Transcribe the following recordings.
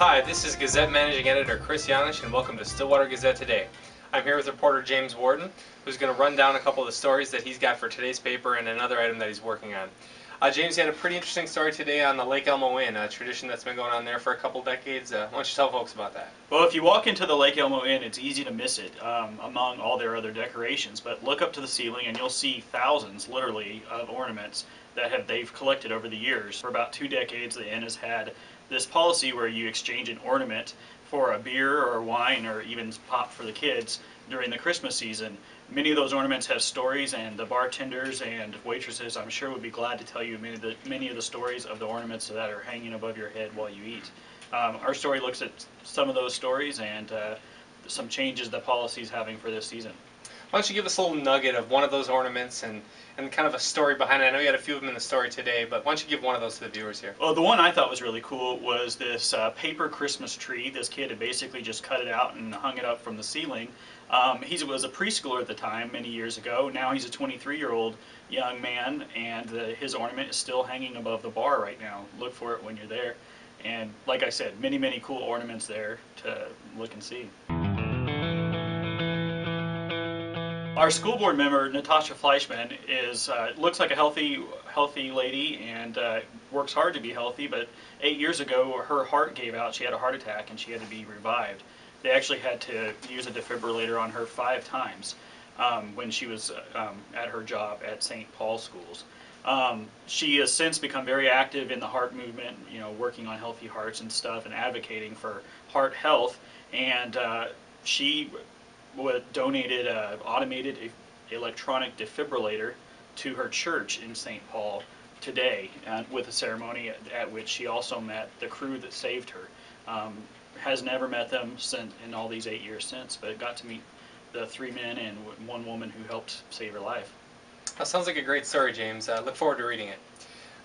Hi, this is Gazette Managing Editor Chris Yanish, and welcome to Stillwater Gazette Today. I'm here with reporter James Warden, who's going to run down a couple of the stories that he's got for today's paper and another item that he's working on. James, you had a pretty interesting story today on the Lake Elmo Inn, a tradition that's been going on there for a couple decades. Why don't you tell folks about that? Well, if you walk into the Lake Elmo Inn, it's easy to miss it among all their other decorations. But look up to the ceiling and you'll see thousands, literally, of ornaments that they've collected over the years. For about 2 decades, the inn has had this policy where you exchange an ornament for a beer or wine or even pop for the kids during the Christmas season. Many of those ornaments have stories, and the bartenders and waitresses, I'm sure, would be glad to tell you many of the stories of the ornaments that are hanging above your head while you eat. Our story looks at some of those stories and some changes the policy is having for this season. Why don't you give us a little nugget of one of those ornaments and kind of a story behind it? I know you had a few of them in the story today, but why don't you give one of those to the viewers here? Well, the one I thought was really cool was this paper Christmas tree. This kid had basically just cut it out and hung it up from the ceiling. He was a preschooler at the time, many years ago. Now he's a 23-year-old young man, and his ornament is still hanging above the bar right now. Look for it when you're there. And like I said, many, many cool ornaments there to look and see. Our school board member, Natasha Fleischman, looks like a healthy lady and works hard to be healthy, but 8 years ago her heart gave out. She had a heart attack and she had to be revived. They actually had to use a defibrillator on her 5 times when she was at her job at St. Paul's schools. She has since become very active in the heart movement, working on healthy hearts and stuff and advocating for heart health, and she donated an automated electronic defibrillator to her church in St. Paul today, with a ceremony at which she also met the crew that saved her. Has never met them in all these 8 years since, but got to meet the 3 men and 1 woman who helped save her life. That sounds like a great story, James. Look forward to reading it.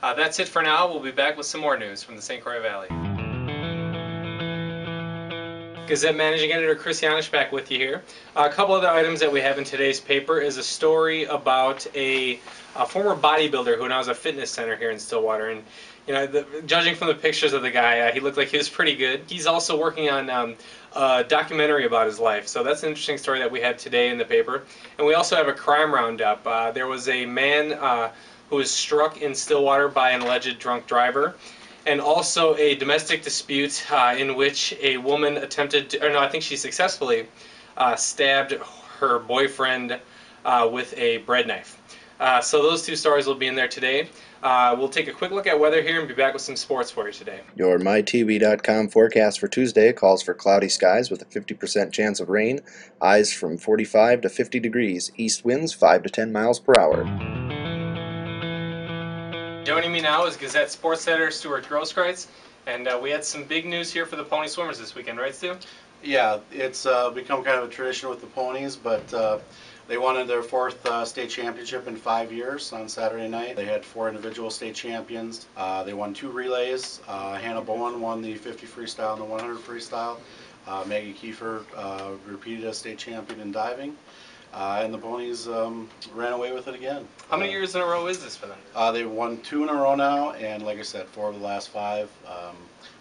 That's it for now. We'll be back with some more news from the St. Croix Valley. Gazette Managing Editor Chris Yanish back with you here. A couple other items that we have in today's paper is a story about a former bodybuilder who now has a fitness center here in Stillwater. And judging from the pictures of the guy, he looked like he was pretty good. He's also working on a documentary about his life. So that's an interesting story that we have today in the paper. And we also have a crime roundup. There was a man who was struck in Stillwater by an alleged drunk driver. And also a domestic dispute in which a woman attempted to, or no, I think she successfully stabbed her boyfriend with a bread knife. So those 2 stories will be in there today. We'll take a quick look at weather here and be back with some sports for you today. Your MyTV.com forecast for Tuesday calls for cloudy skies with a 50% chance of rain, highs from 45 to 50 degrees, east winds 5 to 10 miles per hour. Joining me now is Gazette Sports Editor Stuart Grosskreutz, and we had some big news here for the pony swimmers this weekend, right, Stu? Yeah, it's become kind of a tradition with the ponies, but they won their 4th state championship in 5 years on Saturday night. They had 4 individual state champions. They won 2 relays. Hannah Bowen won the 50 freestyle and the 100 freestyle. Maggie Kiefer repeated as state champion in diving. And the ponies ran away with it again. How many years in a row is this for them? They've won 2 in a row now, and like I said, 4 of the last 5.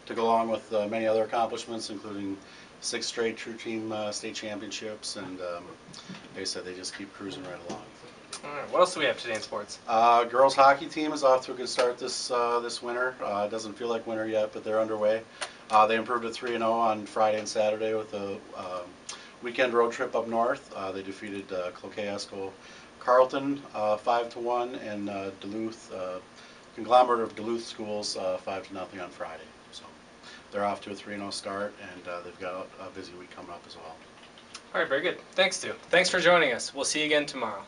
To go along with many other accomplishments, including 6 straight true team state championships, and like I said, they just keep cruising right along. All right, what else do we have today in sports? Girls hockey team is off to a good start this winter. It doesn't feel like winter yet, but they're underway. They improved to 3-0 on Friday and Saturday with a weekend road trip up north. They defeated Cloquet-Esco Carleton 5-1, and Duluth, conglomerate of Duluth schools, 5-0 on Friday. So they're off to a 3-0 start, and they've got a busy week coming up as well. All right, very good. Thanks, Stu. Thanks for joining us. We'll see you again tomorrow.